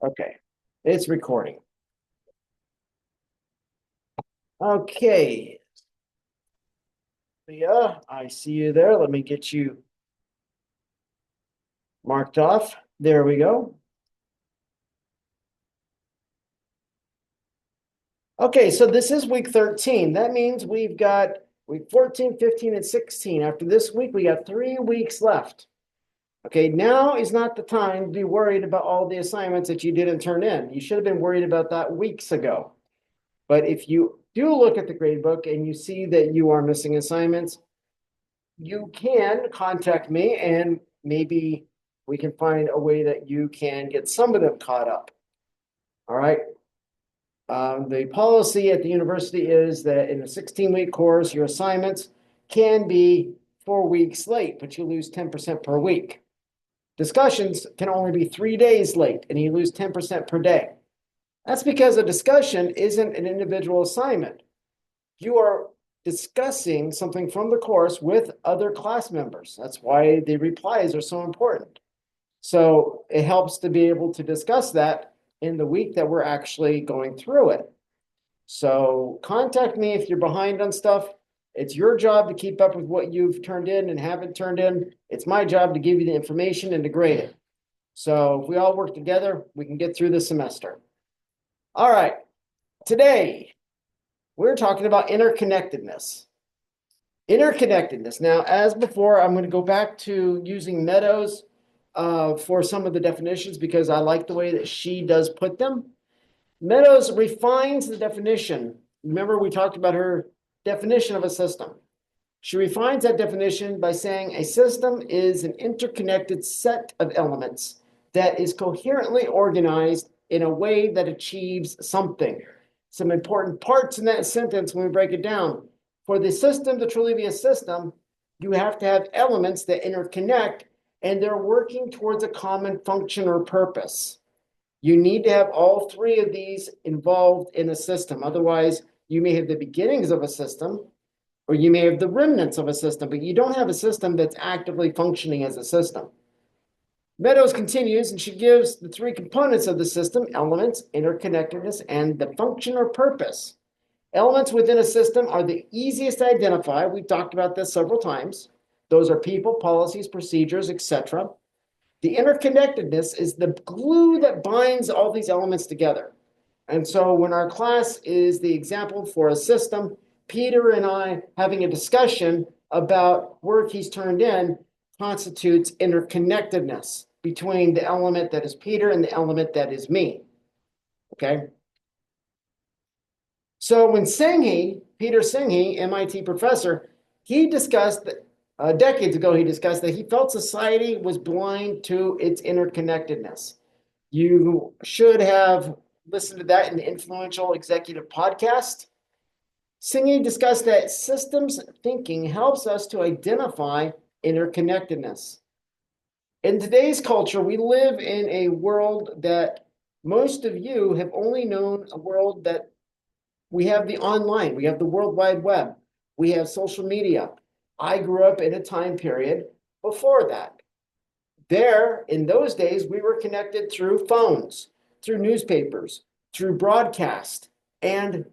Okay, it's recording. Okay, Leah, I see you there. Let me get you marked off. There we go. Okay, so this is week 13. That means we've got week 14, 15, and 16. After this week, we got 3 weeks left. Okay, now is not the time to be worried about all the assignments that you didn't turn in. You should have been worried about that weeks ago. But if you do look at the grade book and you see that you are missing assignments, you can contact me and maybe we can find a way that you can get some of them caught up. All right. The policy at the university is that in a 16-week course, your assignments can be 4 weeks late, but you lose 10% per week. Discussions can only be 3 days late, and you lose 10% per day. That's because a discussion isn't an individual assignment. You are discussing something from the course with other class members. That's why the replies are so important. So it helps to be able to discuss that in the week that we're actually going through it. So contact me if you're behind on stuff. It's your job to keep up with what you've turned in and haven't turned in. It's my job to give you the information and to grade it. So if we all work together, we can get through the semester. All right, today we're talking about interconnectedness. Interconnectedness. Now, as before, I'm going to go back to using Meadows for some of the definitions because I like the way that she does put them. Meadows refines the definition. Remember, we talked about her definition of a system. She refines that definition by saying a system is an interconnected set of elements that is coherently organized in a way that achieves something. Some important parts in that sentence when we break it down. For the system to truly be a system, you have to have elements that interconnect and they're working towards a common function or purpose. You need to have all three of these involved in a system. Otherwise, you may have the beginnings of a system or you may have the remnants of a system, but you don't have a system that's actively functioning as a system. Meadows continues, and she gives the three components of the system: elements, interconnectedness, and the function or purpose. Elements within a system are the easiest to identify. We've talked about this several times. Those are people, policies, procedures, etc. The interconnectedness is the glue that binds all these elements together. And so when our class is the example for a system, Peter and I having a discussion about work he's turned in constitutes interconnectedness between the element that is Peter and the element that is me. Okay? So when Singhi, Peter Singhi, MIT professor, he discussed that decades ago, he discussed that he felt society was blind to its interconnectedness. You should have listened to that in the Influential Executive podcast. Singhi discussed that systems thinking helps us to identify interconnectedness. In today's culture, we live in a world that most of you have only known a world that we have the online, we have the World Wide Web, we have social media. I grew up in a time period before that. There, in those days, we were connected through phones, through newspapers, through broadcast, and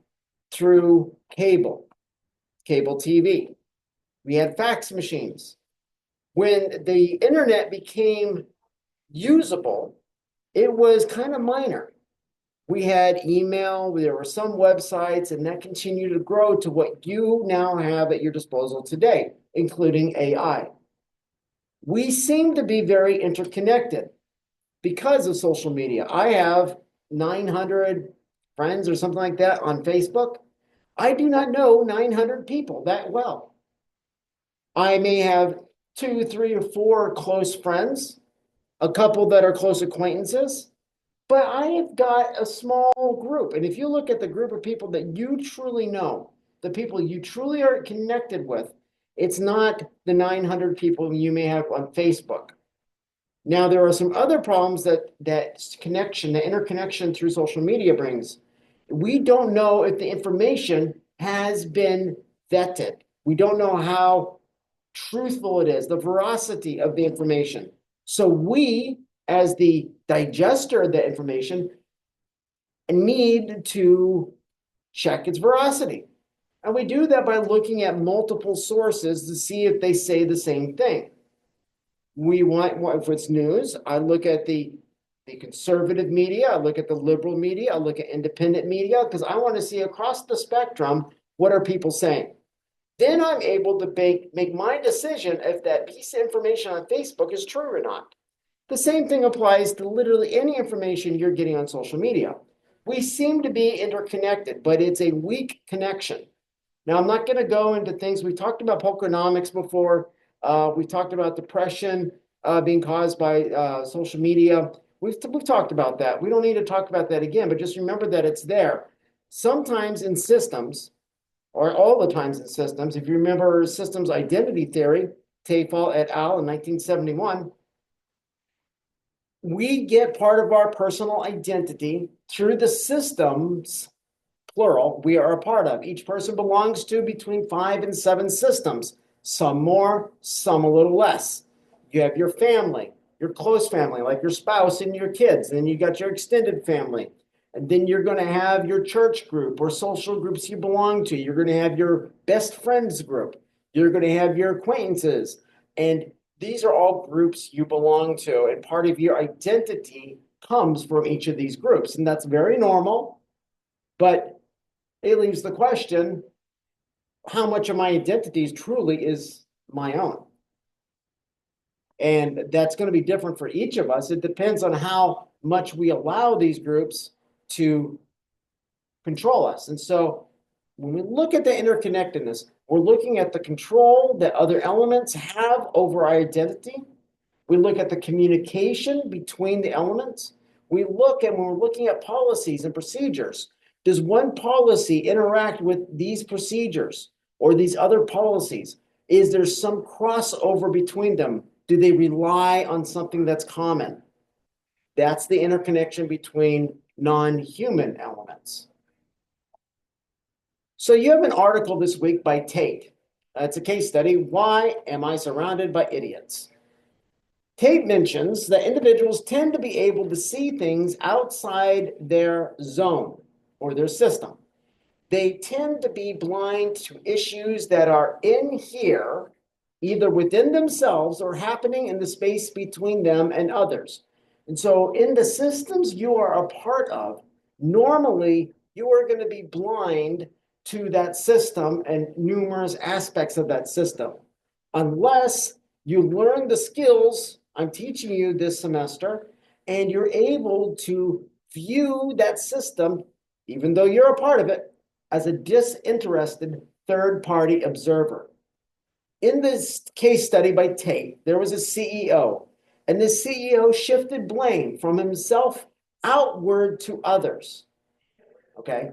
through cable TV. We had fax machines. When the internet became usable, it was kind of minor. We had email, there were some websites, and that continued to grow to what you now have at your disposal today, including AI. We seem to be very interconnected because of social media. I have 900 friends or something like that on Facebook. I do not know 900 people that well. I may have 2, 3, or 4 close friends, a couple that are close acquaintances, but I have got a small group. And if you look at the group of people that you truly know, the people you truly are connected with, it's not the 900 people you may have on Facebook. Now, there are some other problems that connection, the interconnection through social media brings. We don't know if the information has been vetted. We don't know how truthful it is, the veracity of the information. So we, as the digester of the information, need to check its veracity. And we do that by looking at multiple sources to see if they say the same thing. We want, if it's news, I look at the conservative media, I look at the liberal media, I look at independent media, because I want to see across the spectrum, what are people saying? Then I'm able to make my decision if that piece of information on Facebook is true or not. The same thing applies to literally any information you're getting on social media. We seem to be interconnected, but it's a weak connection. Now, I'm not going to go into things. We talked about pokenomics before. We talked about depression being caused by social media. We've talked about that. We don't need to talk about that again, but just remember that it's there. Sometimes in systems, or all the times in systems, if you remember systems identity theory, Tafel et al. In 1971, we get part of our personal identity through the systems, plural, we are a part of. Each person belongs to between 5 and 7 systems, some more, some a little less. You have your family, your close family, like your spouse and your kids. Then you got your extended family. And then you're going to have your church group or social groups you belong to. You're going to have your best friends group. You're going to have your acquaintances. And these are all groups you belong to. And part of your identity comes from each of these groups. And that's very normal. But it leaves the question, how much of my identity truly is my own? And that's going to be different for each of us. It depends on how much we allow these groups to control us. And so when we look at the interconnectedness, we're looking at the control that other elements have over our identity. We look at the communication between the elements. We look at, when we're looking at policies and procedures, does one policy interact with these procedures or these other policies? Is there some crossover between them? Do they rely on something that's common? That's the interconnection between non-human elements. So you have an article this week by Tate. It's a case study, Why Am I Surrounded by Idiots? Tate mentions that individuals tend to be able to see things outside their zone or their system. They tend to be blind to issues that are in here, either within themselves or happening in the space between them and others. And so in the systems you are a part of, normally you are going to be blind to that system and numerous aspects of that system, unless you learn the skills I'm teaching you this semester, and you're able to view that system, even though you're a part of it, as a disinterested third-party observer. In this case study by Tate, there was a CEO, and the CEO shifted blame from himself outward to others. Okay,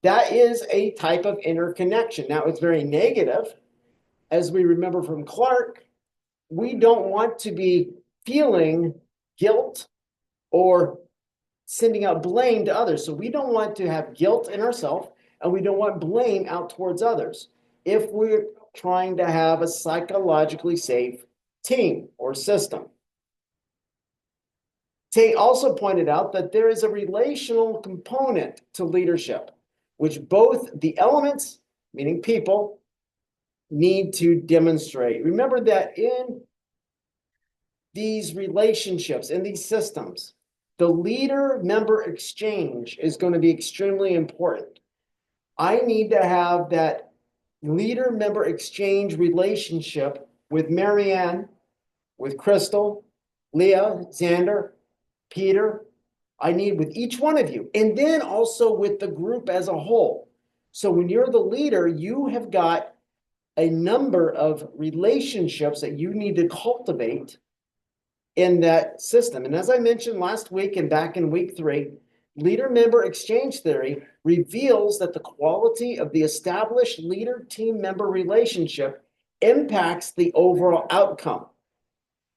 that is a type of interconnection. Now, it's very negative. As we remember from Clark, we don't want to be feeling guilt or sending out blame to others. So we don't want to have guilt in ourselves, and we don't want blame out towards others if we're trying to have a psychologically safe team or system. Tate also pointed out that there is a relational component to leadership, which both the elements, meaning people, need to demonstrate. Remember that in these relationships, in these systems, the leader-member exchange is going to be extremely important. I need to have that leader-member exchange relationship with Marianne, with Crystal, Leah, Xander, Peter. I need with each one of you, and then also with the group as a whole. So when you're the leader, you have got a number of relationships that you need to cultivate in that system. And as I mentioned last week and back in week 3, leader-member exchange theory reveals that the quality of the established leader-team member relationship impacts the overall outcome.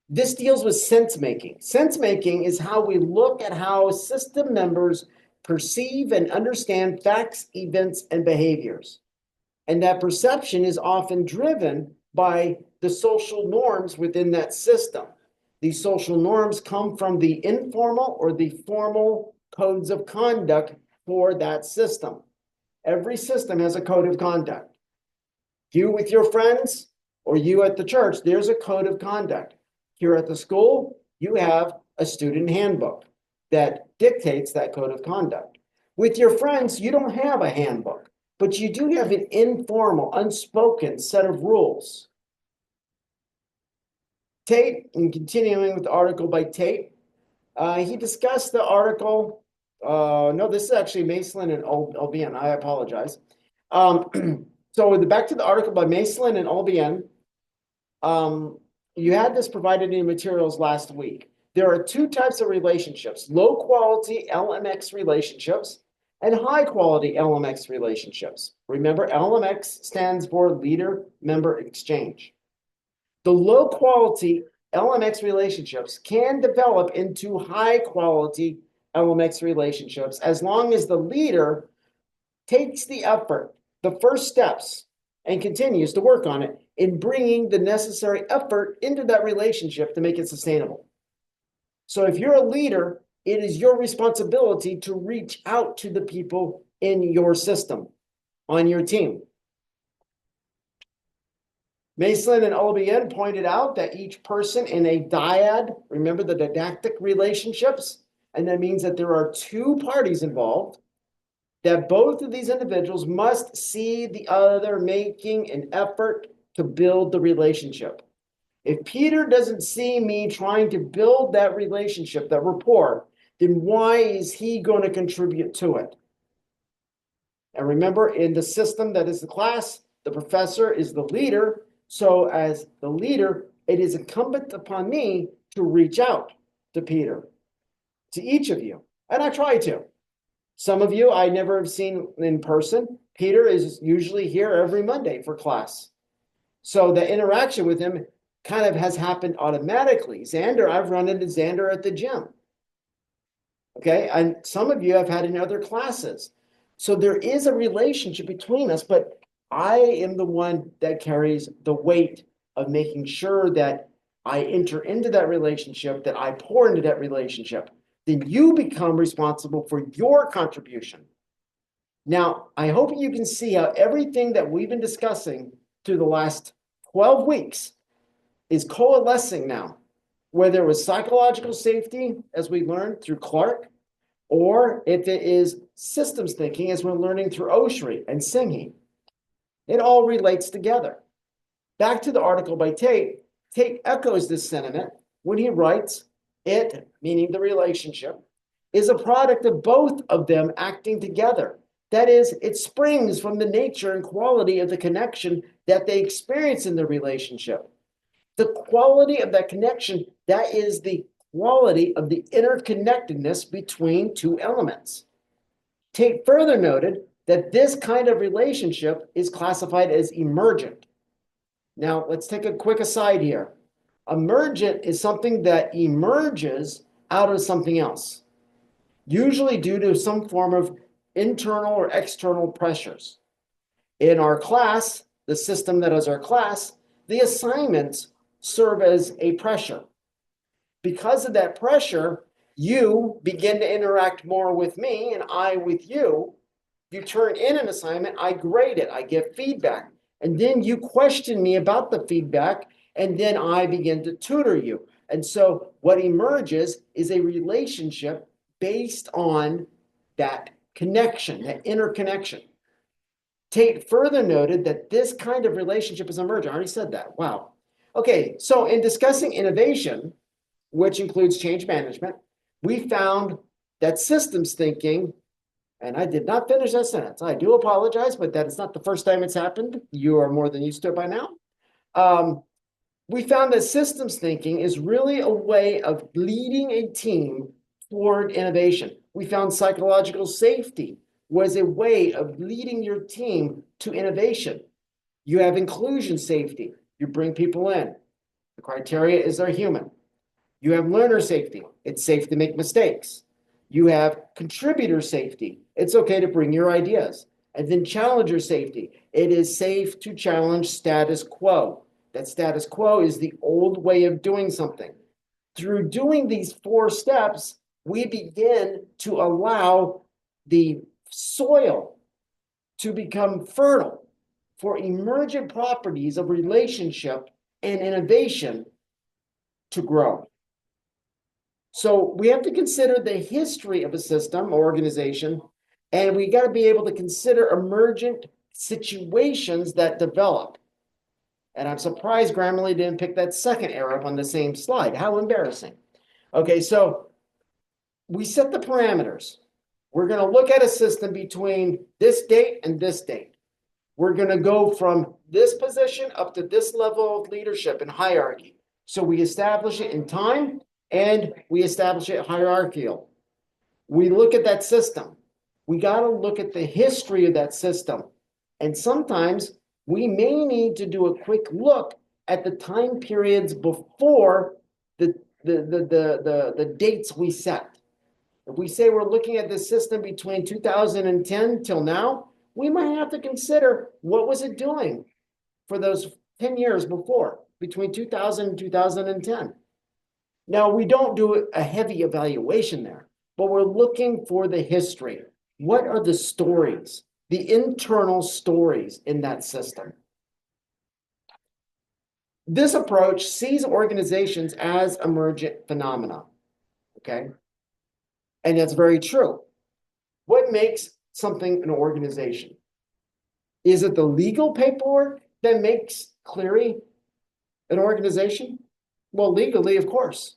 This deals with sense-making. Sense-making is how we look at how system members perceive and understand facts, events, and behaviors. And that perception is often driven by the social norms within that system. These social norms come from the informal or the formal codes of conduct for that system. Every system has a code of conduct. You with your friends or you at the church, there's a code of conduct. Here at the school, you have a student handbook that dictates that code of conduct. With your friends, you don't have a handbook, but you do have an informal, unspoken set of rules. Tate, and continuing with the article by Tate, he discussed the article. No, this is actually Maslin and Albion. I apologize. So back to the article by Maslin and Albion. You had this provided in materials last week. There are two types of relationships: low quality LMX relationships and high quality LMX relationships. Remember, LMX stands for leader member exchange. The low quality LMX relationships can develop into high quality LMX relationships as long as the leader takes the effort, the first steps, and continues to work on it in bringing the necessary effort into that relationship to make it sustainable. So if you're a leader, it is your responsibility to reach out to the people in your system, on your team. Maslin and Albion pointed out that each person in a dyad, remember the didactic relationships, and that means that there are two parties involved, that both of these individuals must see the other making an effort to build the relationship. If Peter doesn't see me trying to build that relationship, that rapport, then why is he going to contribute to it? And remember, in the system that is the class, the professor is the leader. So as the leader, it is incumbent upon me to reach out to Peter, to each of you. And I try to. Some of you I never have seen in person. Peter is usually here every Monday for class. So the interaction with him kind of has happened automatically. Xander, I've run into Xander at the gym. Okay, and some of you have had in other classes. So there is a relationship between us, but I am the one that carries the weight of making sure that I enter into that relationship, that I pour into that relationship. Then you become responsible for your contribution. Now, I hope you can see how everything that we've been discussing through the last 12 weeks is coalescing now, whether it was psychological safety, as we learned through Clark, or if it is systems thinking, as we're learning through Oshri and Singhi. It all relates together. Back to the article by Tate, Tate echoes this sentiment when he writes, it, meaning the relationship, is a product of both of them acting together. That is, it springs from the nature and quality of the connection that they experience in the relationship. The quality of that connection, that is the quality of the interconnectedness between two elements. Tate further noted that this kind of relationship is classified as emergent. Now, let's take a quick aside here. Emergent is something that emerges out of something else, usually due to some form of internal or external pressures. In our class, the system that is our class, the assignments serve as a pressure. Because of that pressure, you begin to interact more with me and I with you. You turn in an assignment, I grade it, I give feedback, and then you question me about the feedback, and then I begin to tutor you. And so what emerges is a relationship based on that connection, that interconnection. Tate further noted that this kind of relationship is emergent. I already said that. Wow. Okay, so in discussing innovation, which includes change management, we found that systems thinking, and I did not finish that sentence. I do apologize, but that is not the first time it's happened. You are more than used to it by now. We found that systems thinking is really a way of leading a team toward innovation. We found psychological safety was a way of leading your team to innovation. You have inclusion safety. You bring people in. The criteria is they're human. You have learner safety. It's safe to make mistakes. You have contributor safety. It's okay to bring your ideas. And then challenger safety. It is safe to challenge status quo. That status quo is the old way of doing something. Through doing these 4 steps, we begin to allow the soil to become fertile for emergent properties of relationship and innovation to grow. So we have to consider the history of a system or organization, and we got to be able to consider emergent situations that develop. And I'm surprised Grammarly didn't pick that second arrow up on the same slide. How embarrassing. Okay, so we set the parameters. We're going to look at a system between this date and this date. We're going to go from this position up to this level of leadership and hierarchy. So we establish it in time and we establish it hierarchical. We look at that system. We got to look at the history of that system. And sometimes we may need to do a quick look at the time periods before the dates we set. If we say we're looking at this system between 2010 till now, we might have to consider what was it doing for those 10 years before, between 2000 and 2010. Now, we don't do a heavy evaluation there, but we're looking for the history. What are the stories, the internal stories in that system? This approach sees organizations as emergent phenomena, okay? And that's very true. What makes something an organization? Is it the legal paperwork that makes Cleary an organization? Well, legally, of course.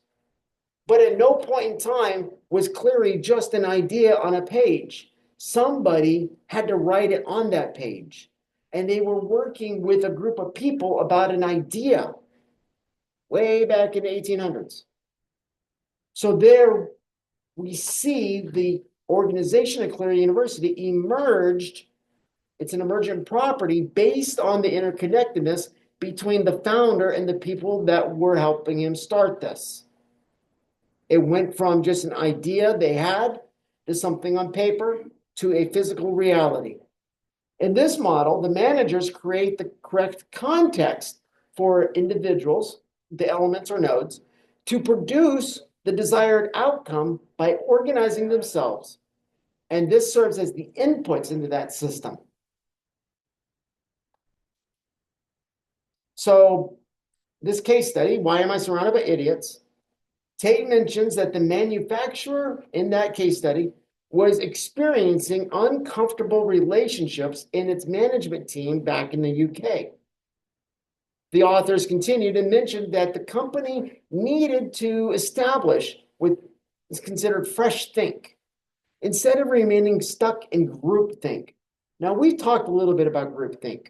But at no point in time was Cleary just an idea on a page. Somebody had to write it on that page. And they were working with a group of people about an idea way back in the 1800s. So there we see the organization at Cleary University emerged. It's an emergent property based on the interconnectedness between the founder and the people that were helping him start this. It went from just an idea they had to something on paper to a physical reality. In this model, the managers create the correct context for individuals, the elements or nodes, to produce the desired outcome by organizing themselves. And this serves as the inputs into that system. So this case study, Why Am I Surrounded by Idiots? Tate mentions that the manufacturer in that case study was experiencing uncomfortable relationships in its management team back in the UK. The authors continued and mentioned that the company needed to establish what is considered fresh think, instead of remaining stuck in groupthink. Now, we've talked a little bit about groupthink.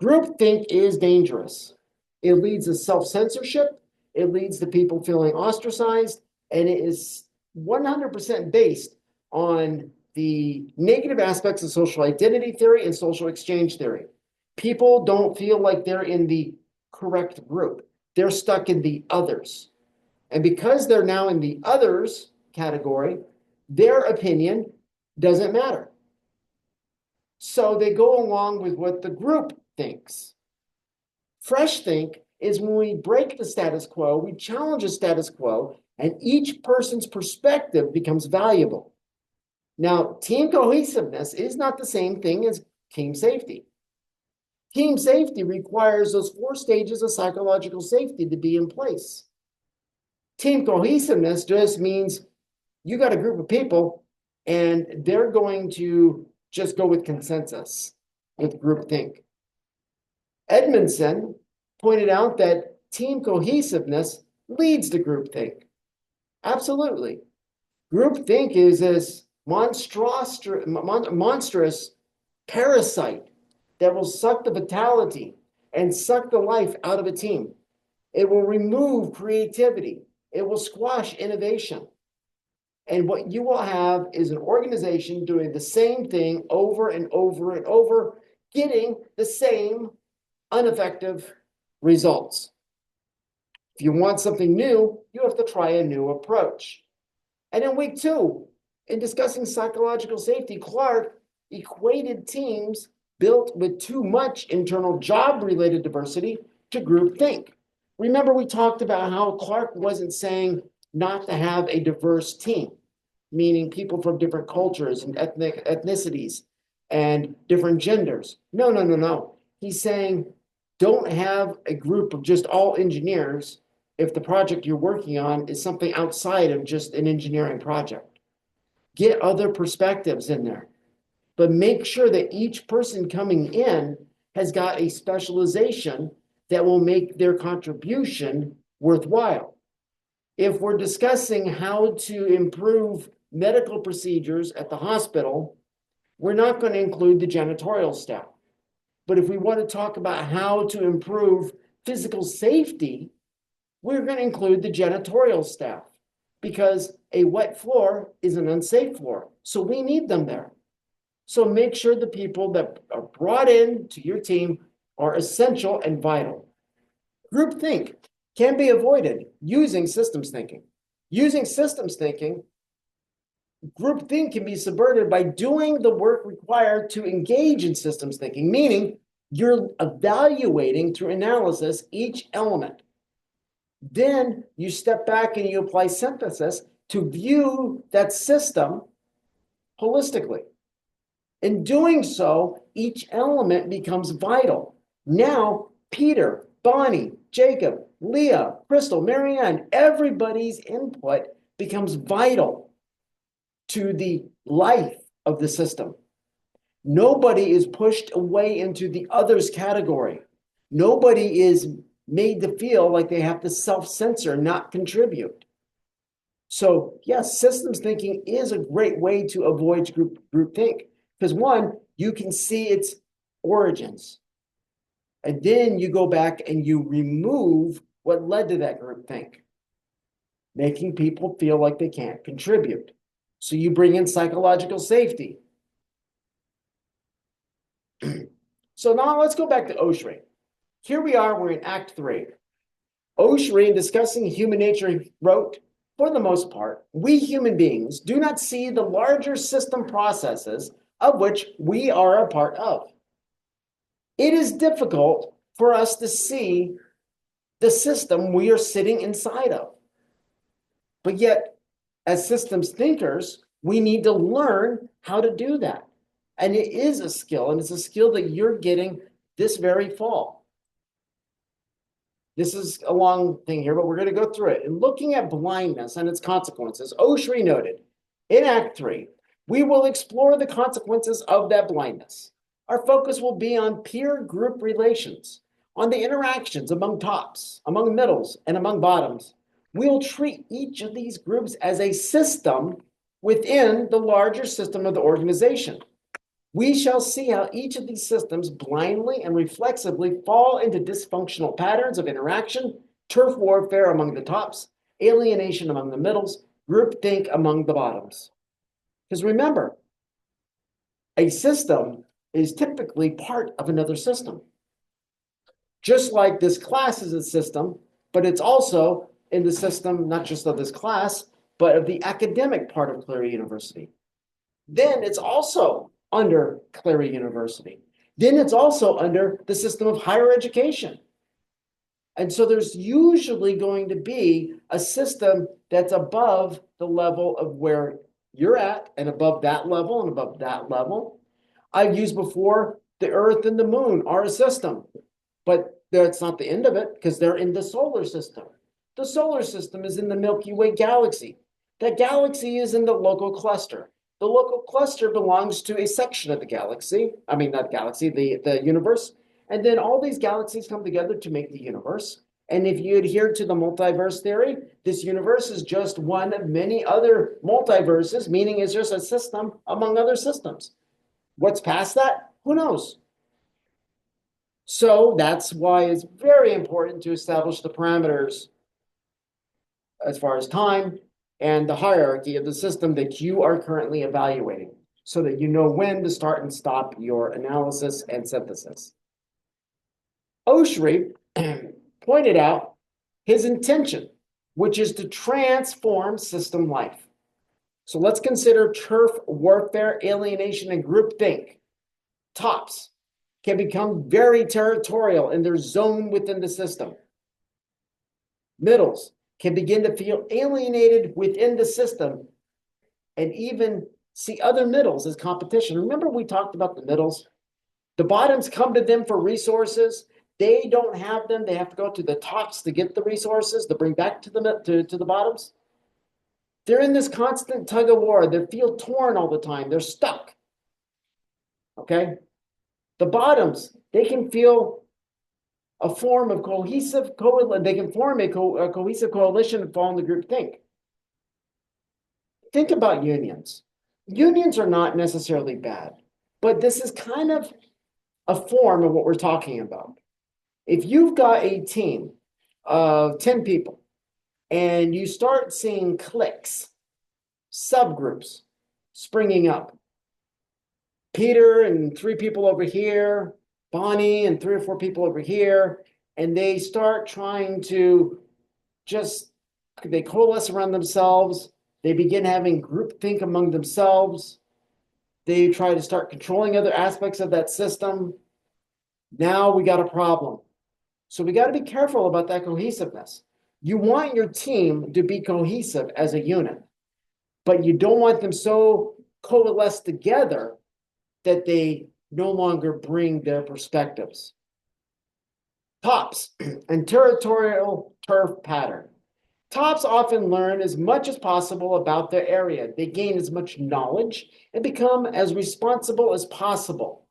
Groupthink is dangerous. It leads to self-censorship, it leads to people feeling ostracized, and it is 100% based on the negative aspects of social identity theory and social exchange theory. People don't feel like they're in the correct group. They're stuck in the others. And because they're now in the others category, their opinion doesn't matter. So they go along with what the group thinks. Fresh think is when we break the status quo, we challenge the status quo, and each person's perspective becomes valuable. Now, team cohesiveness is not the same thing as team safety. Team safety requires those 4 stages of psychological safety to be in place. Team cohesiveness just means you got a group of people and they're going to just go with consensus, with groupthink. Edmondson pointed out that team cohesiveness leads to groupthink. Absolutely. Groupthink is this monstrous parasite that will suck the vitality and suck the life out of a team. It will remove creativity. It will squash innovation. And what you will have is an organization doing the same thing over and over and over, getting the same ineffective results. If you want something new, you have to try a new approach. And in week 2, in discussing psychological safety, Clark equated teams built with too much internal job-related diversity to groupthink. Remember, we talked about how Clark wasn't saying not to have a diverse team, meaning people from different cultures and ethnicities and different genders. No, no, no, no. He's saying don't have a group of just all engineers if the project you're working on is something outside of just an engineering project. Get other perspectives in there, but make sure that each person coming in has got a specialization that will make their contribution worthwhile. If we're discussing how to improve medical procedures at the hospital, we're not going to include the janitorial staff. But if we want to talk about how to improve physical safety, we're going to include the janitorial staff because a wet floor is an unsafe floor. So we need them there. So make sure the people that are brought in to your team are essential and vital. Groupthink can be avoided using systems thinking. Using systems thinking, groupthink can be subverted by doing the work required to engage in systems thinking, meaning you're evaluating through analysis each element. Then you step back and you apply synthesis to view that system holistically. In doing so, each element becomes vital. Now, Peter, Bonnie, Jacob, Leah, Crystal, Marianne, everybody's input becomes vital to the life of the system. Nobody is pushed away into the others category. Nobody is made to feel like they have to self-censor, not contribute. So yes, systems thinking is a great way to avoid groupthink because one, you can see its origins. And then you go back and you remove what led to that groupthink, making people feel like they can't contribute. So you bring in psychological safety. So now let's go back to Oshri. Here we are, we're in Act 3. Oshri, in discussing human nature, wrote, for the most part, we human beings do not see the larger system processes of which we are a part of. It is difficult for us to see the system we are sitting inside of. But yet, as systems thinkers, we need to learn how to do that. And it is a skill, and it's a skill that you're getting this very fall. This is a long thing here, but we're going to go through it. In looking at blindness and its consequences, Oshri noted, in Act 3, we will explore the consequences of that blindness. Our focus will be on peer group relations, on the interactions among tops, among middles, and among bottoms. We'll treat each of these groups as a system within the larger system of the organization. We shall see how each of these systems blindly and reflexively fall into dysfunctional patterns of interaction, turf warfare among the tops, alienation among the middles, groupthink among the bottoms. Because remember, a system is typically part of another system. Just like this class is a system, but it's also in the system, not just of this class, but of the academic part of Cleary University. Then it's also under Cleary University. Then it's also under the system of higher education. And so there's usually going to be a system that's above the level of where you're at and above that level and above that level. I've used before the Earth and the Moon are a system, but that's not the end of it because they're in the solar system. The solar system is in the Milky Way galaxy. That galaxy is in the local cluster. The local cluster belongs to a section of the galaxy. I mean, not galaxy, the universe. And then all these galaxies come together to make the universe. And if you adhere to the multiverse theory, this universe is just one of many other multiverses, meaning it's just a system among other systems. What's past that? Who knows? So that's why it's very important to establish the parameters as far as time and the hierarchy of the system that you are currently evaluating so that you know when to start and stop your analysis and synthesis. Oshri pointed out his intention, which is to transform system life. So let's consider turf warfare, alienation, and groupthink. Tops can become very territorial in their zone within the system. Middles can begin to feel alienated within the system and even see other middles as competition. Remember we talked about the middles? The bottoms come to them for resources. They don't have them. They have to go to the tops to get the resources to bring back to the bottoms. They're in this constant tug of war. They feel torn all the time. They're stuck. Okay? The bottoms, they can feel a form of cohesive coalition. They can form a cohesive coalition and fall in the group think. Think about unions. Unions are not necessarily bad, but this is kind of a form of what we're talking about. If you've got a team of 10 people and you start seeing cliques, subgroups springing up, Peter and 3 people over here, Bonnie and 3 or 4 people over here, and they start trying to they coalesce around themselves. They begin having groupthink among themselves. They try to start controlling other aspects of that system. Now we got a problem. So we got to be careful about that cohesiveness. You want your team to be cohesive as a unit, but you don't want them so coalesced together that they no longer bring their perspectives. Tops and territorial turf pattern. Tops often learn as much as possible about their area. They gain as much knowledge and become as responsible as possible.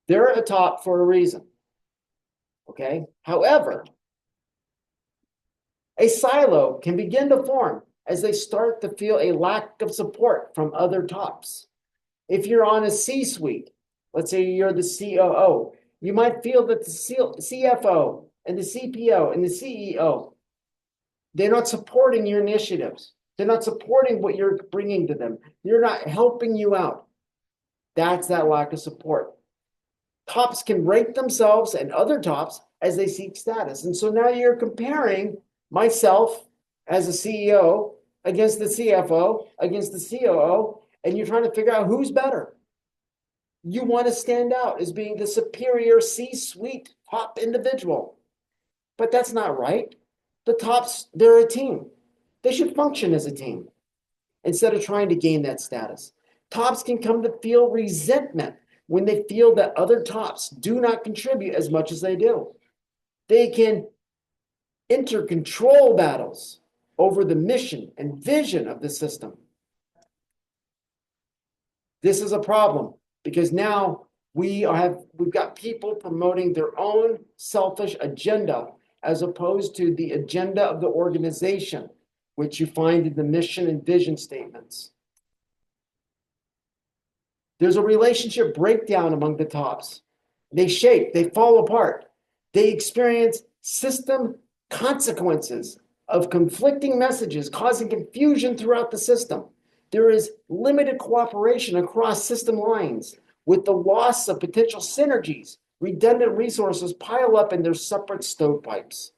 They're a top for a reason. Okay? However, a silo can begin to form as they start to feel a lack of support from other tops. If you're on a C-suite, let's say you're the COO, you might feel that the CFO and the CPO and the CEO, they're not supporting your initiatives. They're not supporting what you're bringing to them. They're not helping you out. That's that lack of support. Tops can rate themselves and other tops as they seek status. And so now you're comparing myself as a CEO against the CFO, against the COO, and you're trying to figure out who's better. You want to stand out as being the superior C-suite top individual. But that's not right. The tops, they're a team. They should function as a team instead of trying to gain that status. Tops can come to feel resentment when they feel that other tops do not contribute as much as they do. They can enter control battles over the mission and vision of the system. This is a problem because now we've got people promoting their own selfish agenda as opposed to the agenda of the organization, which you find in the mission and vision statements. There's a relationship breakdown among the tops. They shake, they fall apart. They experience system consequences of conflicting messages, causing confusion throughout the system. There is limited cooperation across system lines with the loss of potential synergies. Redundant resources pile up in their separate stovepipes.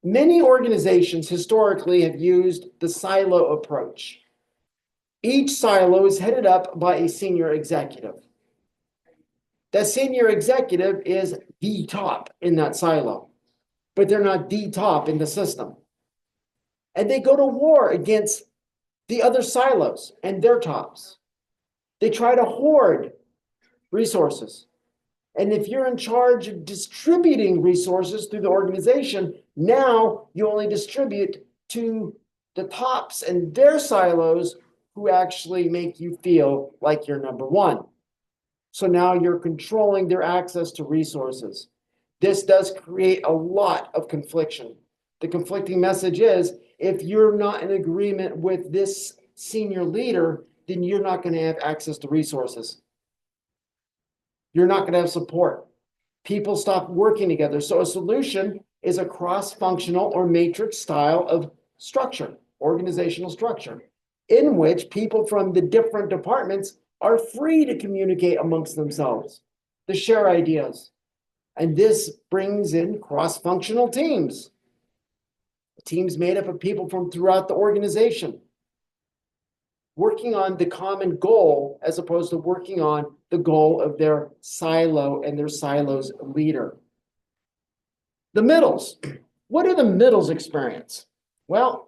Many organizations historically have used the silo approach. Each silo is headed up by a senior executive. That senior executive is the top in that silo, but they're not the top in the system. And they go to war against the other silos and their tops. They try to hoard resources. And if you're in charge of distributing resources through the organization, now you only distribute to the tops and their silos who actually make you feel like you're number one. So now you're controlling their access to resources. This does create a lot of confliction. The conflicting message is, if you're not in agreement with this senior leader, then you're not going to have access to resources. You're not going to have support. People stop working together. So a solution is a cross-functional or matrix style of structure, organizational structure, in which people from the different departments are free to communicate amongst themselves, to share ideas. And this brings in cross-functional teams. Teams made up of people from throughout the organization, working on the common goal as opposed to working on the goal of their silo and their silo's leader. The middles. What do the middles experience? Well,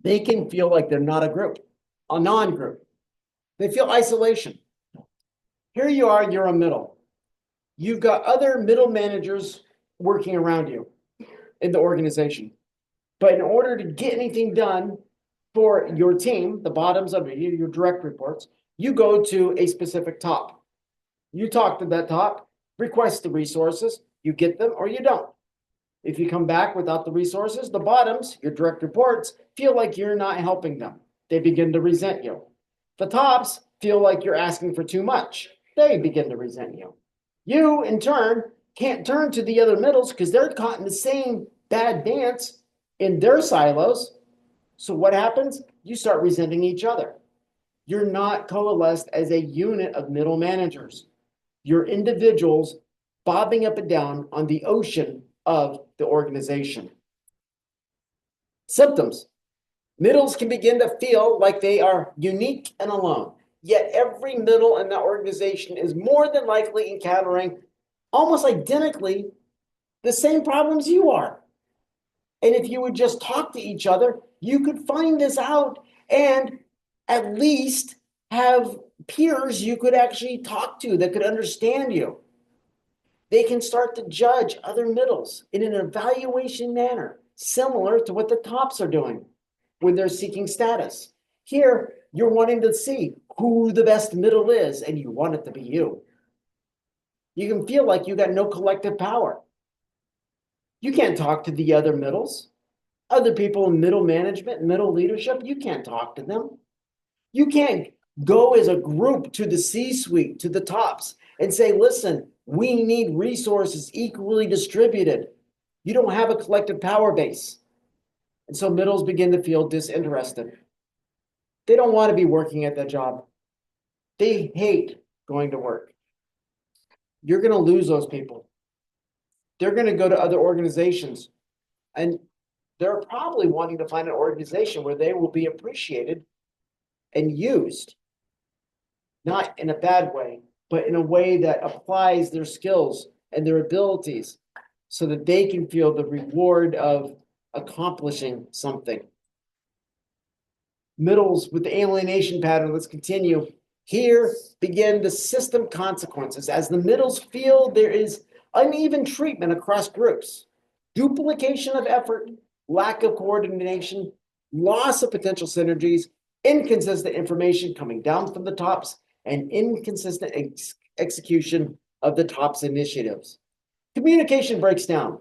they can feel like they're not a group, a non-group. They feel isolation. Here you are, you're a middle. You've got other middle managers working around you in the organization. But in order to get anything done for your team, the bottoms of your direct reports, you go to a specific top. You talk to that top, request the resources, you get them or you don't. If you come back without the resources, the bottoms, your direct reports, feel like you're not helping them. They begin to resent you. The tops feel like you're asking for too much. They begin to resent you. You, in turn, can't turn to the other middles because they're caught in the same bad dance in their silos. So what happens? You start resenting each other. You're not coalesced as a unit of middle managers. You're individuals bobbing up and down on the ocean of the organization. Symptoms. Middles can begin to feel like they are unique and alone. Yet every middle in that organization is more than likely encountering almost identically the same problems you are. And if you would just talk to each other, you could find this out and at least have peers you could actually talk to that could understand you. They can start to judge other middles in an evaluation manner, similar to what the tops are doing when they're seeking status. Here, you're wanting to see who the best middle is, and you want it to be you. You can feel like you got no collective power. You can't talk to the other middles. Other people in middle management, middle leadership, you can't talk to them. You can't go as a group to the C-suite, to the tops, and say, listen, we need resources equally distributed. You don't have a collective power base. And so middles begin to feel disinterested. They don't want to be working at that job. They hate going to work. You're going to lose those people. They're going to go to other organizations. And they're probably wanting to find an organization where they will be appreciated and used, not in a bad way, but in a way that applies their skills and their abilities so that they can feel the reward of accomplishing something. Middles with the alienation pattern, let's continue. Here begin the system consequences. As the middles feel there is uneven treatment across groups, duplication of effort, lack of coordination, loss of potential synergies, inconsistent information coming down from the tops, and inconsistent execution of the tops initiatives. Communication breaks down.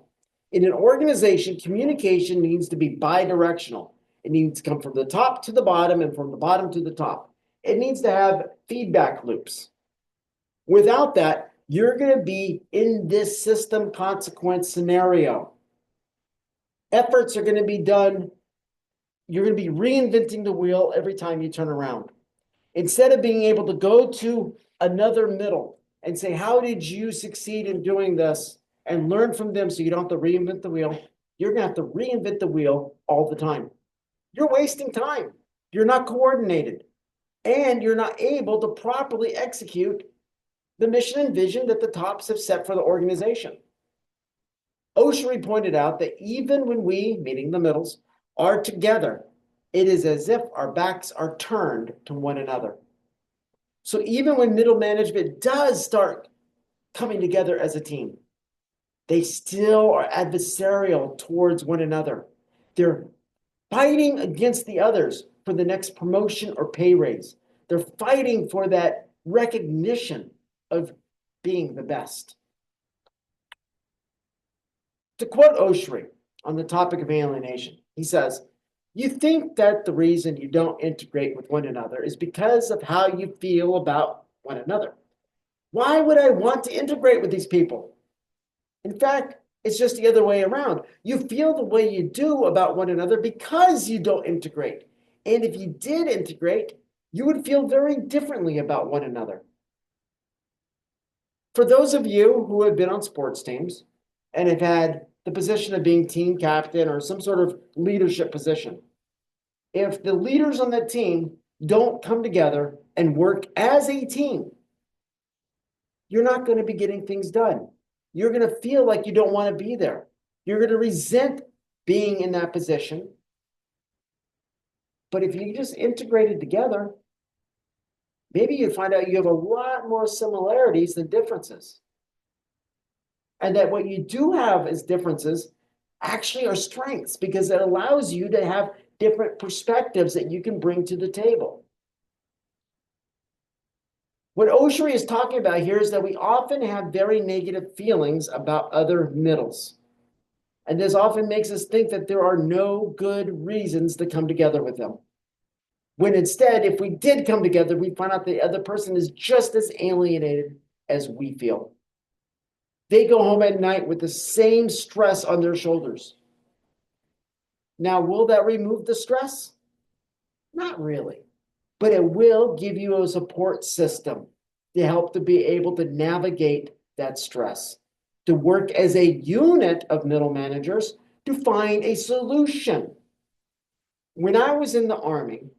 In an organization, communication needs to be bi-directional. It needs to come from the top to the bottom and from the bottom to the top. It needs to have feedback loops. Without that, you're going to be in this system consequence scenario. Efforts are going to be done. You're going to be reinventing the wheel every time you turn around. Instead of being able to go to another middle and say, how did you succeed in doing this? And learn from them so you don't have to reinvent the wheel. You're going to have to reinvent the wheel all the time. You're wasting time. You're not coordinated. And you're not able to properly execute the mission and vision that the tops have set for the organization. Oshry pointed out that even when we, meaning the middles, are together, it is as if our backs are turned to one another. So even when middle management does start coming together as a team, they still are adversarial towards one another. They're fighting against the others for the next promotion or pay raise. They're fighting for that recognition of being the best. To quote Oshry on the topic of alienation, he says, you think that the reason you don't integrate with one another is because of how you feel about one another. Why would I want to integrate with these people? In fact, it's just the other way around. You feel the way you do about one another because you don't integrate. And if you did integrate, you would feel very differently about one another. For those of you who have been on sports teams and have had the position of being team captain or some sort of leadership position, if the leaders on that team don't come together and work as a team, you're not going to be getting things done. you're going to feel like you don't want to be there. You're going to resent being in that position. But if you just integrate it together, maybe you find out you have a lot more similarities than differences. And that what you do have as differences actually are strengths, because it allows you to have different perspectives that you can bring to the table. What Oshri is talking about here is that we often have very negative feelings about other middles. And this often makes us think that there are no good reasons to come together with them. When instead, if we did come together, we find out the other person is just as alienated as we feel. They go home at night with the same stress on their shoulders. Now, will that remove the stress? Not really, but it will give you a support system to help to be able to navigate that stress, to work as a unit of middle managers to find a solution. When I was in the Army,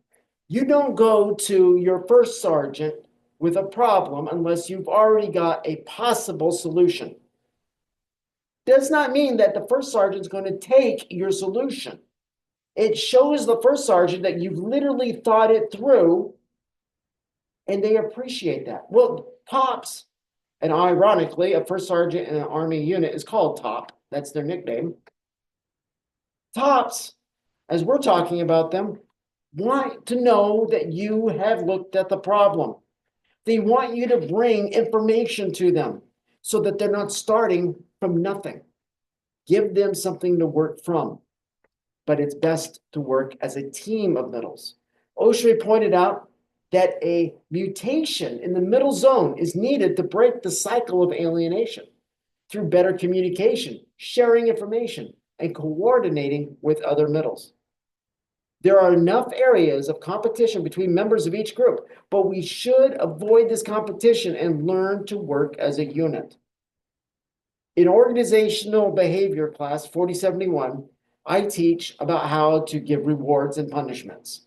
you don't go to your first sergeant with a problem unless you've already got a possible solution. Does not mean that the first sergeant's going to take your solution. It shows the first sergeant that you've literally thought it through, and they appreciate that. Well, tops, and ironically, a first sergeant in an Army unit is called top. That's their nickname. Tops, as we're talking about them, want to know that you have looked at the problem. They want you to bring information to them so that they're not starting from nothing. Give them something to work from. But it's best to work as a team of middles. Oshri pointed out that a mutation in the middle zone is needed to break the cycle of alienation through better communication, sharing information, and coordinating with other middles. There are enough areas of competition between members of each group, but we should avoid this competition and learn to work as a unit. In organizational behavior class 4071, I teach about how to give rewards and punishments.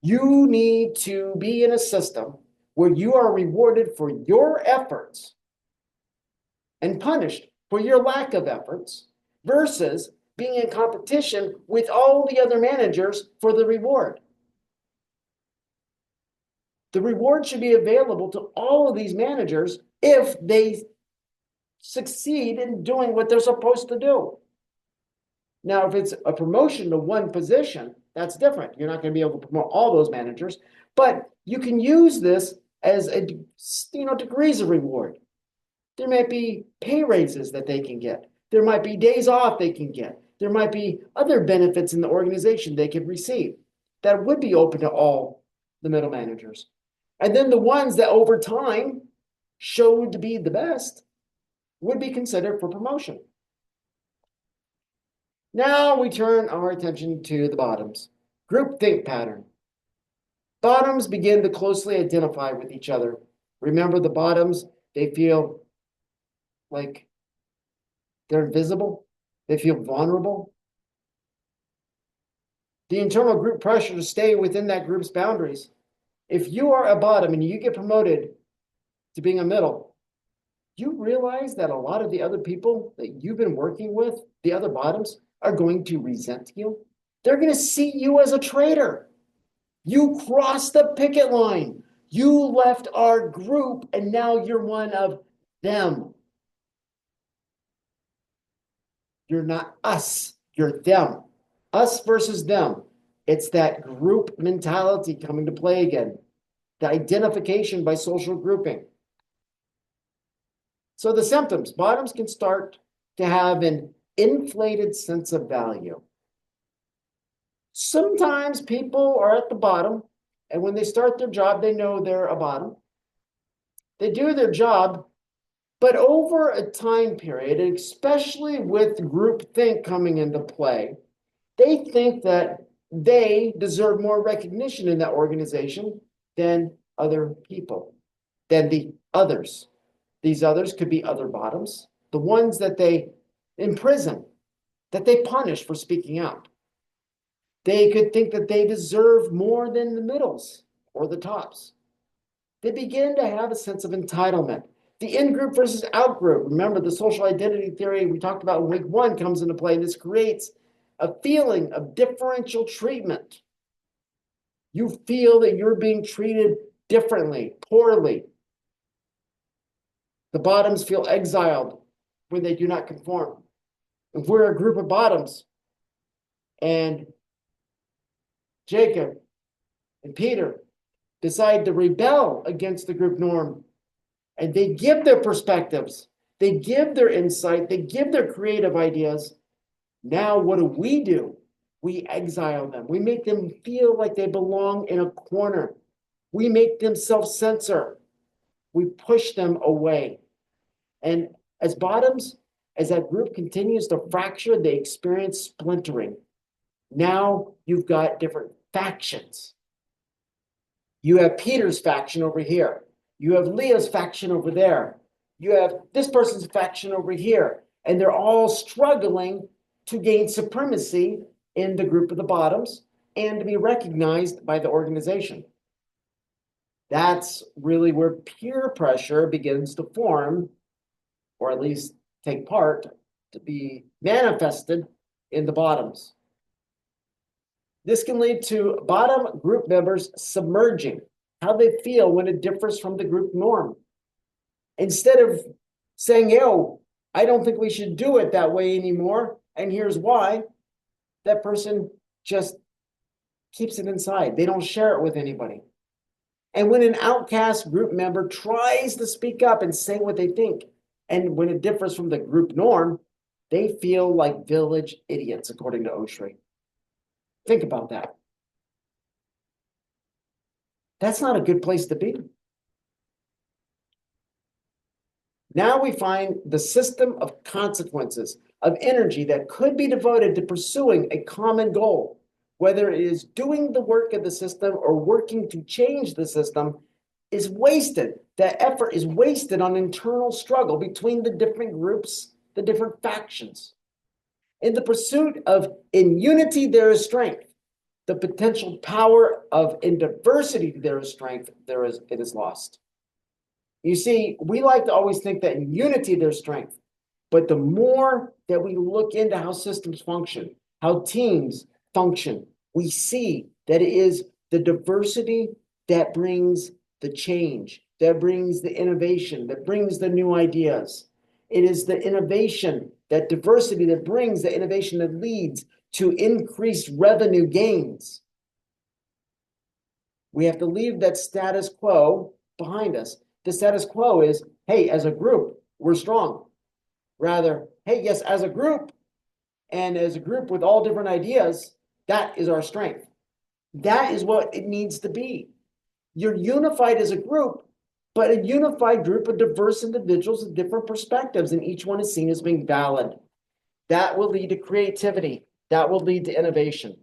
You need to be in a system where you are rewarded for your efforts and punished for your lack of efforts versus being in competition with all the other managers for the reward. The reward should be available to all of these managers if they succeed in doing what they're supposed to do. Now, if it's a promotion to one position, that's different. You're not going to be able to promote all those managers, but you can use this as a, degrees of reward. There might be pay raises that they can get. There might be days off they can get. There might be other benefits in the organization they could receive that would be open to all the middle managers. And then the ones that over time showed to be the best would be considered for promotion. Now we turn our attention to the bottoms. Groupthink pattern. Bottoms begin to closely identify with each other. Remember, the bottoms, they feel like they're invisible. They feel vulnerable. The internal group pressure to stay within that group's boundaries. If you are a bottom and you get promoted to being a middle, you realize that a lot of the other people that you've been working with, the other bottoms, are going to resent you. They're going to see you as a traitor. You crossed the picket line. You left our group, and now you're one of them. You're not us, you're them. Us versus them. It's that group mentality coming to play again. The identification by social grouping. So the symptoms, bottoms can start to have an inflated sense of value. Sometimes people are at the bottom, and when they start their job, they know they're a bottom. They do their job, but over a time period, especially with groupthink coming into play, they think that they deserve more recognition in that organization than other people, than the others. These others could be other bottoms, the ones that they imprison, that they punish for speaking out. They could think that they deserve more than the middles or the tops. They begin to have a sense of entitlement. The in-group versus out-group. Remember, the social identity theory we talked about in week 1 comes into play, and this creates a feeling of differential treatment. You feel that you're being treated differently, poorly. The bottoms feel exiled when they do not conform. If we're a group of bottoms and Jacob and Peter decide to rebel against the group norm, and they give their perspectives, they give their insight, they give their creative ideas, now what do? We exile them. We make them feel like they belong in a corner. We make them self-censor. We push them away. And as bottoms, as that group continues to fracture, they experience splintering. Now you've got different factions. You have Peter's faction over here. You have Leah's faction over there. You have this person's faction over here. And they're all struggling to gain supremacy in the group of the bottoms and to be recognized by the organization. That's really where peer pressure begins to form, or at least take part, to be manifested in the bottoms. This can lead to bottom group members submerging how they feel when it differs from the group norm. Instead of saying, yo, I don't think we should do it that way anymore, and here's why, that person just keeps it inside. They don't share it with anybody. And when an outcast group member tries to speak up and say what they think, and when it differs from the group norm, they feel like village idiots, according to Oshry. Think about that. That's not a good place to be. Now we find the system of consequences, of energy that could be devoted to pursuing a common goal, whether it is doing the work of the system or working to change the system, is wasted. That effort is wasted on internal struggle between the different groups, the different factions. In the pursuit of in unity there is strength, the potential power of in diversity there is strength, it is lost. You see, we like to always think that in unity there's strength, but the more that we look into how systems function, how teams function, we see that it is the diversity that brings the change, that brings the innovation, that brings the new ideas. It is the innovation, that diversity that brings the innovation that leads to increased revenue gains. We have to leave that status quo behind us. The status quo is, hey, as a group, we're strong. Rather, hey, yes, as a group, and as a group with all different ideas, that is our strength. That is what it needs to be. You're unified as a group, but a unified group of diverse individuals with different perspectives, and each one is seen as being valid. That will lead to creativity. That will lead to innovation.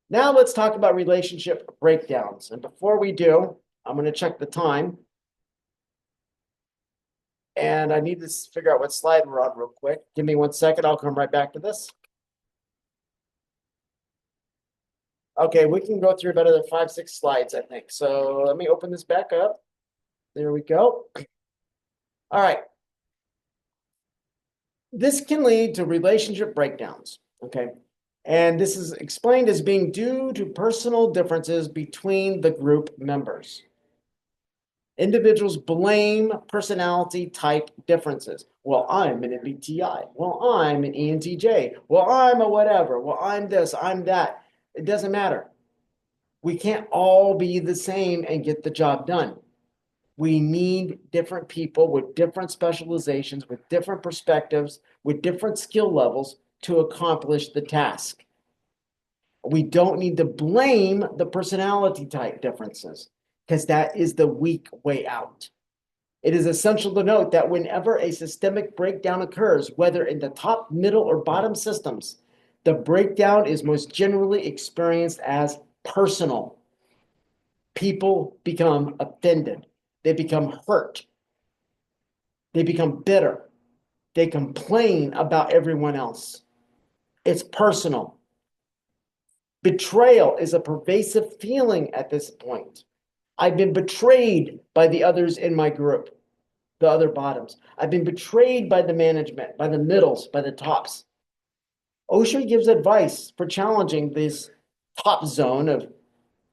Now let's talk about relationship breakdowns. And before we do, I'm going to check the time. And I need to figure out what slide we're on real quick. Give me 1 second. I'll come right back to this. Okay, we can go through about another 5, 6 slides, I think. So let me open this back up. There we go. All right. This can lead to relationship breakdowns, okay? And this is explained as being due to personal differences between the group members. Individuals blame personality type differences. Well, I'm an MBTI. Well, I'm an ENTJ. Well, I'm a whatever. Well, I'm this, I'm that. It doesn't matter. We can't all be the same and get the job done. We need different people with different specializations, with different perspectives, with different skill levels to accomplish the task. We don't need to blame the personality type differences, because that is the weak way out. It is essential to note that whenever a systemic breakdown occurs, whether in the top, middle, or bottom systems, the breakdown is most generally experienced as personal. People become offended. They become hurt. They become bitter. They complain about everyone else. It's personal. Betrayal is a pervasive feeling at this point. I've been betrayed by the others in my group. the other bottoms. I've been betrayed by the management, by the middles, by the tops. Osher gives advice for challenging this top zone of,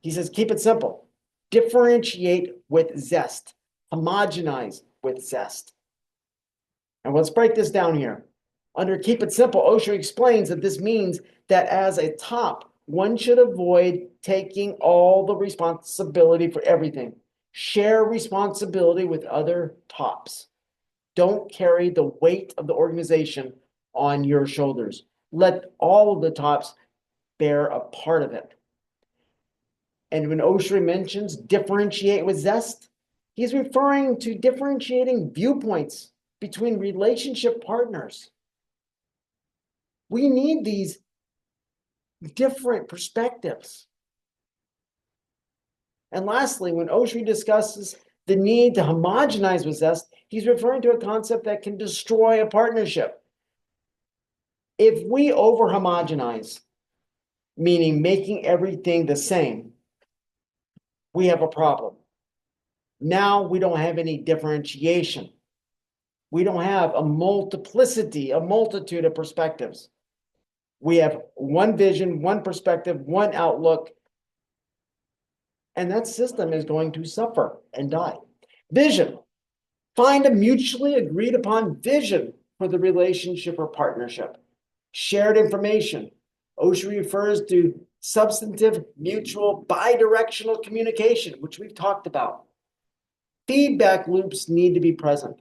he says, keep it simple. Differentiate with zest. Homogenize with zest. And let's break this down here. Under keep it simple, Osher explains that this means that as a top, one should avoid taking all the responsibility for everything. Share responsibility with other tops. Don't carry the weight of the organization on your shoulders. Let all of the tops bear a part of it. And when Osher mentions differentiate with zest, he's referring to differentiating viewpoints between relationship partners. We need these different perspectives. And lastly, when Osher discusses the need to homogenize with zest, he's referring to a concept that can destroy a partnership. If we over-homogenize, meaning making everything the same, we have a problem. Now we don't have any differentiation. We don't have a multiplicity, a multitude of perspectives. We have one vision, one perspective, one outlook, and that system is going to suffer and die. Vision. Find a mutually agreed upon vision for the relationship or partnership. Shared information. Osher refers to substantive, mutual, bidirectional communication, which we've talked about. Feedback loops need to be present.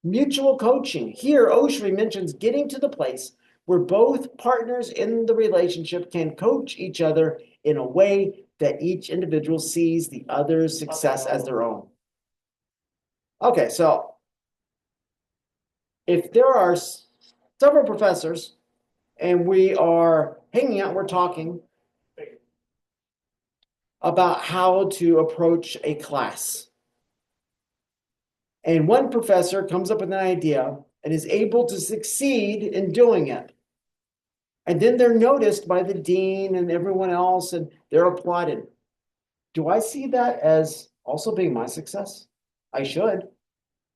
Mutual coaching. Here, Osher mentions getting to the place where both partners in the relationship can coach each other in a way that each individual sees the other's success as their own. Okay, so if there are several professors and we are hanging out, we're talking about how to approach a class. And one professor comes up with an idea and is able to succeed in doing it. And then they're noticed by the dean and everyone else, and they're applauded. Do I see that as also being my success? I should.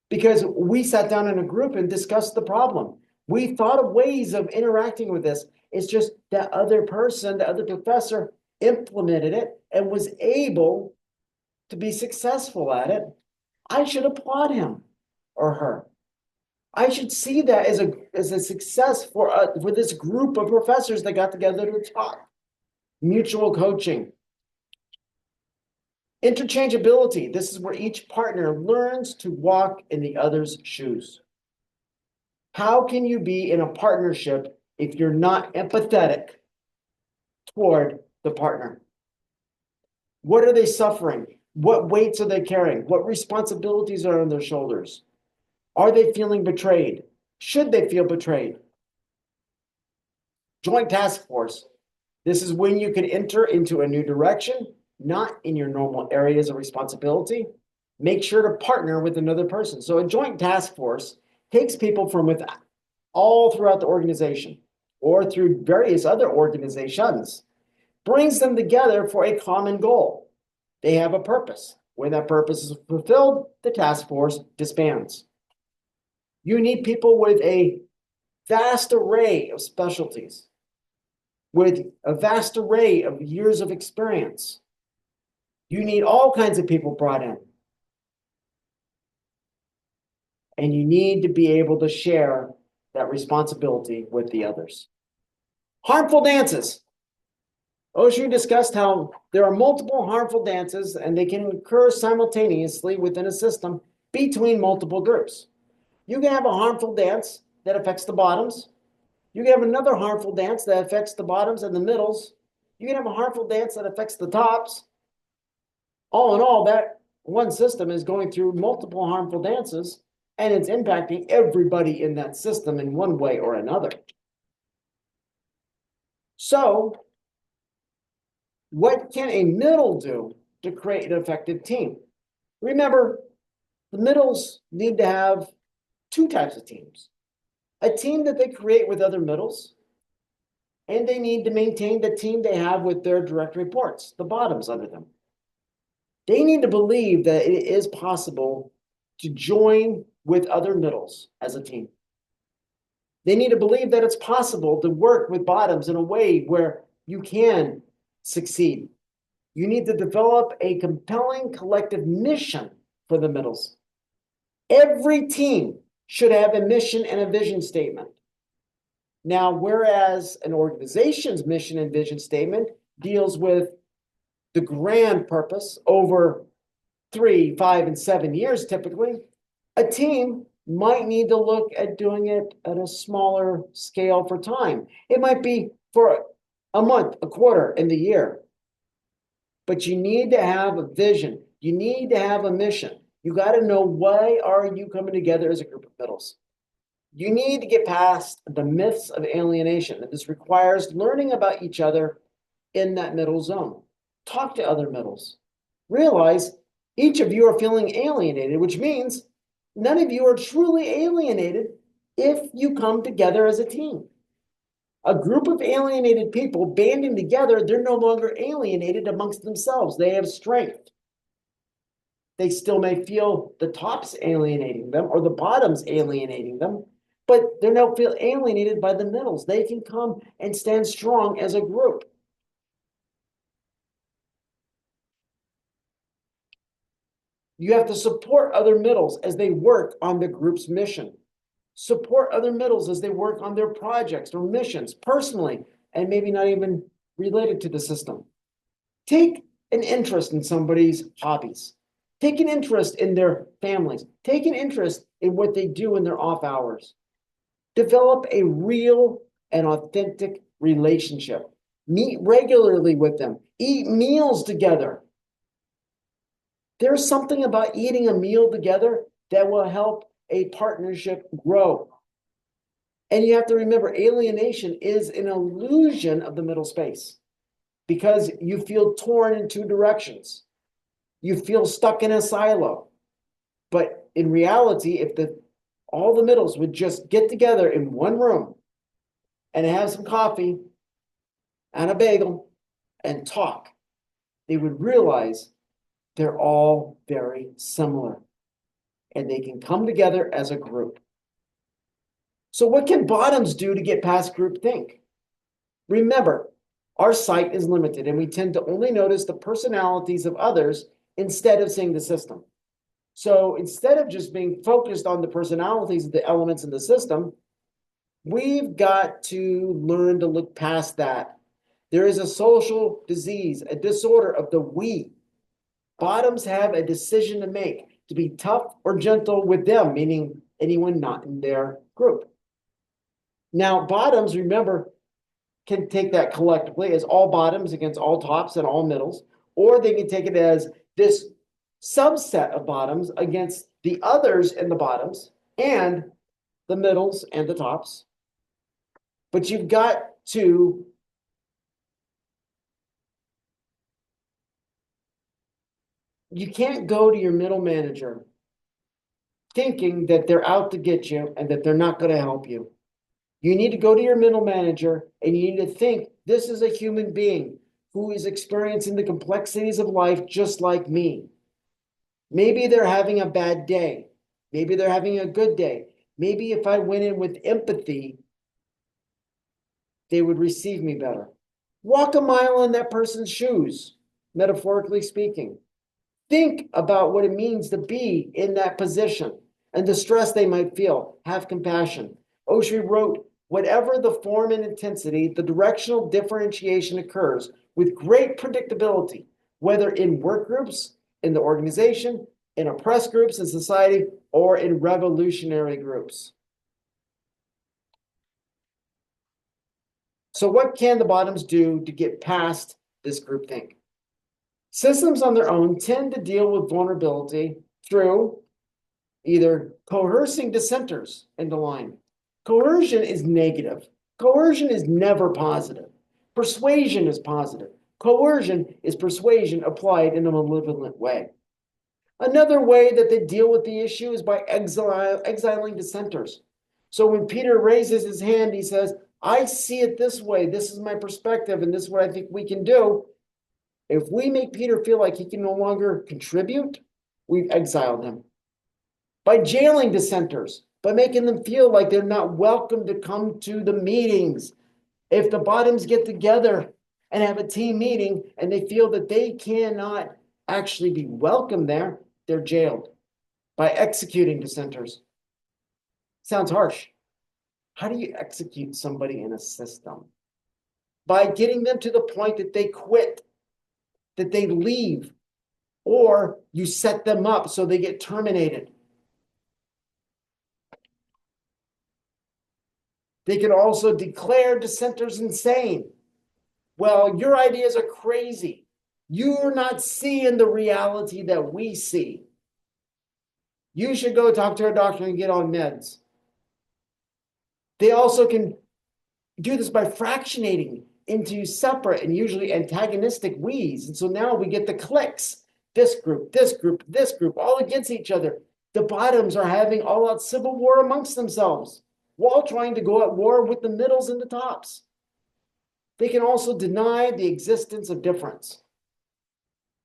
Because we sat down in a group and discussed the problem. We thought of ways of interacting with this. It's just that other person, the other professor, implemented it and was able to be successful at it. I should applaud him or her. I should see that as a success for this group of professors that got together to talk. Mutual coaching. Interchangeability. This is where each partner learns to walk in the other's shoes. How can you be in a partnership if you're not empathetic toward the partner? What are they suffering? What weights are they carrying? What responsibilities are on their shoulders? Are they feeling betrayed? Should they feel betrayed? Joint task force. This is when you can enter into a new direction, not in your normal areas of responsibility. Make sure to partner with another person. So a joint task force takes people from within, all throughout the organization or through various other organizations, brings them together for a common goal. They have a purpose. When that purpose is fulfilled, the task force disbands. You need people with a vast array of specialties, with a vast array of years of experience. You need all kinds of people brought in. And you need to be able to share that responsibility with the others. Harmful dances. Osher discussed how there are multiple harmful dances and they can occur simultaneously within a system between multiple groups. You can have a harmful dance that affects the bottoms. You can have another harmful dance that affects the bottoms and the middles. You can have a harmful dance that affects the tops. All in all, that one system is going through multiple harmful dances, and it's impacting everybody in that system in one way or another. So, what can a middle do to create an effective team? Remember, the middles need to have two types of teams. A team that they create with other middles, and they need to maintain the team they have with their direct reports, the bottoms under them. They need to believe that it is possible to join with other middles as a team. They need to believe that it's possible to work with bottoms in a way where you can succeed. You need to develop a compelling collective mission for the middles. Every team should have a mission and a vision statement. Now, whereas an organization's mission and vision statement deals with the grand purpose over 3, 5, and 7 years, typically, a team might need to look at doing it at a smaller scale for time. It might be for a month, a quarter, in the year. But you need to have a vision. You need to have a mission. You got to know, why are you coming together as a group of middles? You need to get past the myths of alienation. And this requires learning about each other in that middle zone. Talk to other middles. Realize each of you are feeling alienated, which means none of you are truly alienated if you come together as a team. A group of alienated people banding together, they're no longer alienated amongst themselves. They have strength. They still may feel the tops alienating them or the bottoms alienating them, but they don't feel alienated by the middles. They can come and stand strong as a group. You have to support other middles as they work on the group's mission. Support other middles as they work on their projects or missions personally, and maybe not even related to the system. Take an interest in somebody's hobbies. Take an interest in their families. Take an interest in what they do in their off hours. Develop a real and authentic relationship. Meet regularly with them. Eat meals together. There's something about eating a meal together that will help a partnership grow. And you have to remember, alienation is an illusion of the middle space because you feel torn in two directions. You feel stuck in a silo. But in reality, if all the middles would just get together in one room and have some coffee and a bagel and talk, they would realize they're all very similar and they can come together as a group. So what can bottoms do to get past groupthink? Remember, our sight is limited and we tend to only notice the personalities of others instead of seeing the system. So instead of just being focused on the personalities of the elements in the system, we've got to learn to look past that. There is a social disease, a disorder of the we. Bottoms have a decision to make to be tough or gentle with them, meaning anyone not in their group. Now, bottoms, remember, can take that collectively as all bottoms against all tops and all middles, or they can take it as this subset of bottoms against the others in the bottoms and the middles and the tops. But you've got to you can't go to your middle manager thinking that they're out to get you and that they're not going to help you. You need to go to your middle manager and you need to think, this is a human being who is experiencing the complexities of life just like me. Maybe they're having a bad day. Maybe they're having a good day. Maybe if I went in with empathy, they would receive me better. Walk a mile in that person's shoes, metaphorically speaking. Think about what it means to be in that position and the stress they might feel. Have compassion. Oshri wrote, whatever the form and intensity, the directional differentiation occurs with great predictability, whether in work groups, in the organization, in oppressed groups in society, or in revolutionary groups. So what can the bottoms do to get past this groupthink? Systems on their own tend to deal with vulnerability through either coercing dissenters into line. Coercion is negative. Coercion is never positive. Persuasion is positive. Coercion is persuasion applied in a malevolent way. Another way that they deal with the issue is by exiling dissenters. So when Peter raises his hand, he says, I see it this way. This is my perspective, and this is what I think we can do. If we make Peter feel like he can no longer contribute, we've exiled him. by jailing dissenters, by making them feel like they're not welcome to come to the meetings. If the bottoms get together and have a team meeting and they feel that they cannot actually be welcome there, they're jailed by executing dissenters. Sounds harsh. How do you execute somebody in a system? By getting them to the point that they quit, that they leave, or you set them up so they get terminated. They can also declare dissenters insane. Well, your ideas are crazy. You're not seeing the reality that we see. You should go talk to a doctor and get on meds. They also can do this by fractionating into separate and usually antagonistic we's. And so now we get the cliques. This group, this group, this group, all against each other. The bottoms are having all-out civil war amongst themselves, while trying to go at war with the middles and the tops. They can also deny the existence of difference.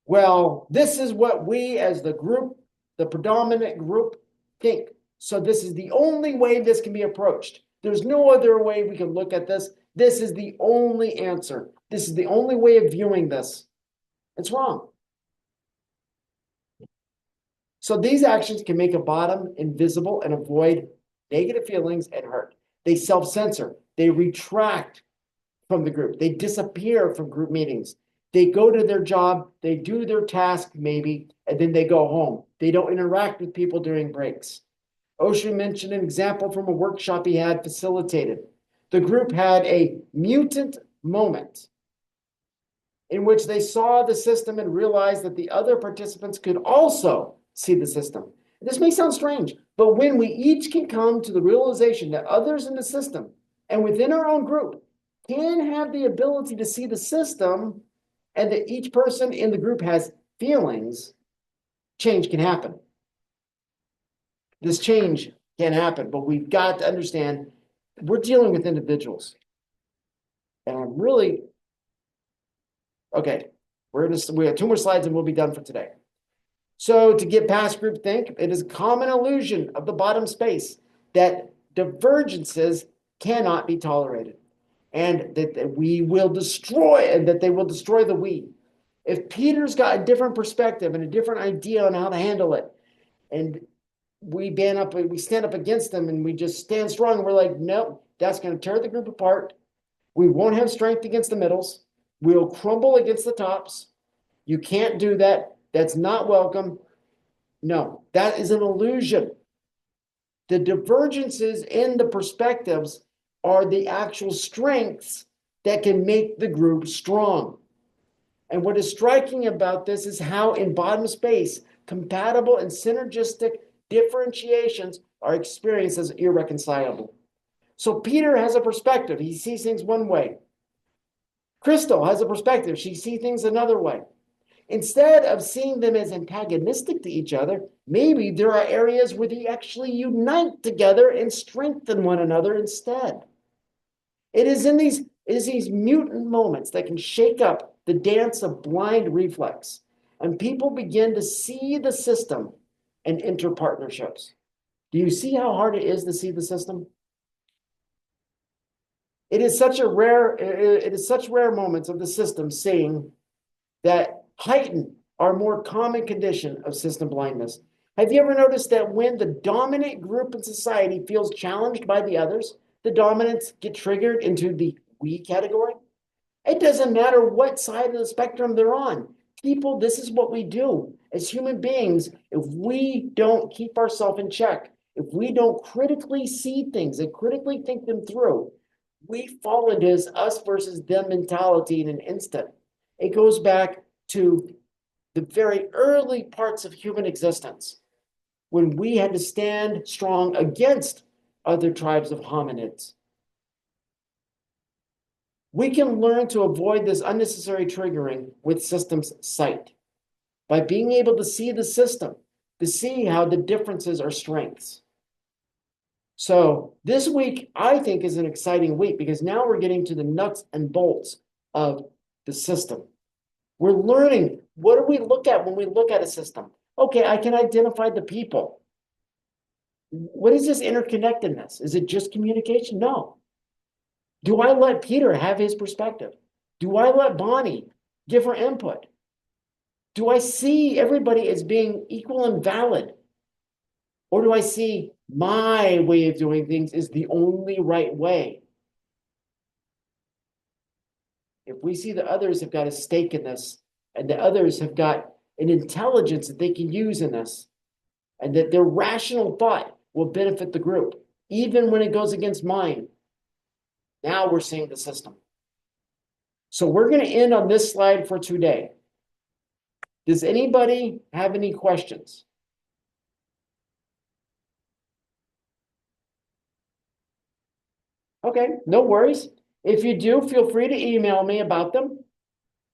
Well, this is what we as the group, the predominant group, think. So this is the only way this can be approached. There's no other way we can look at this. This is the only answer. This is the only way of viewing this. It's wrong. So these actions can make a bottom invisible and avoid negative feelings and hurt. They self-censor. They retract from the group. They disappear from group meetings. They go to their job, they do their task maybe, and then they go home. They don't interact with people during breaks. Osho mentioned an example from a workshop he had facilitated. The group had a mutant moment in which they saw the system and realized that the other participants could also see the system. This may sound strange, but when we each can come to the realization that others in the system and within our own group can have the ability to see the system, and that each person in the group has feelings, change can happen. This change can happen, but we've got to understand we're dealing with individuals. And I'm really, okay, we have 2 more slides and we'll be done for today. So to get past groupthink, it is a common illusion of the bottom space that divergences cannot be tolerated, and that we will destroy, and that they will destroy the we. If Peter's got a different perspective and a different idea on how to handle it, and we stand up against them and we just stand strong, and we're like, no, that's going to tear the group apart. We won't have strength against the middles. We'll crumble against the tops. You can't do that. That's not welcome. No, that is an illusion. The divergences in the perspectives are the actual strengths that can make the group strong. And what is striking about this is how in bottom space, compatible and synergistic differentiations are experienced as irreconcilable. So Peter has a perspective. He sees things one way. Crystal has a perspective. She sees things another way. Instead of seeing them as antagonistic to each other, maybe there are areas where they actually unite together and strengthen one another instead. It is these mutant moments that can shake up the dance of blind reflex, and people begin to see the system and enter partnerships. Do you see how hard it is to see the system? It is such rare moments of the system seeing that heighten our more common condition of system blindness. Have you ever noticed that when the dominant group in society feels challenged by the others, the dominants get triggered into the we category? It doesn't matter what side of the spectrum they're on. People, this is what we do as human beings. If we don't keep ourselves in check, if we don't critically see things and critically think them through, we fall into this us versus them mentality in an instant. It goes back to the very early parts of human existence, when we had to stand strong against other tribes of hominids. We can learn to avoid this unnecessary triggering with systems sight by being able to see the system, to see how the differences are strengths. So this week, I think, is an exciting week because now we're getting to the nuts and bolts of the system. We're learning, what do we look at when we look at a system? Okay, I can identify the people. What is this interconnectedness? Is it just communication? No. Do I let Peter have his perspective? Do I let Bonnie give her input? Do I see everybody as being equal and valid? Or do I see my way of doing things is the only right way? If we see that others have got a stake in this, and that others have got an intelligence that they can use in this, and that their rational thought will benefit the group, even when it goes against mine, now we're seeing the system. So we're going to end on this slide for today. Does anybody have any questions? Okay, no worries. If you do, feel free to email me about them.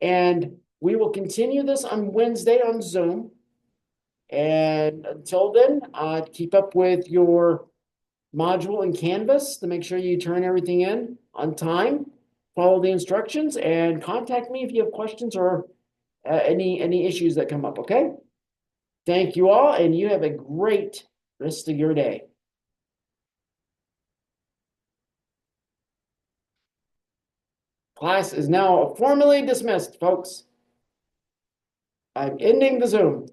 And we will continue this on Wednesday on Zoom. And until then, keep up with your module in Canvas to make sure you turn everything in on time, follow the instructions, and contact me if you have questions or any issues that come up, okay? Thank you all, and you have a great rest of your day. Class is now formally dismissed, folks. I'm ending the Zoom.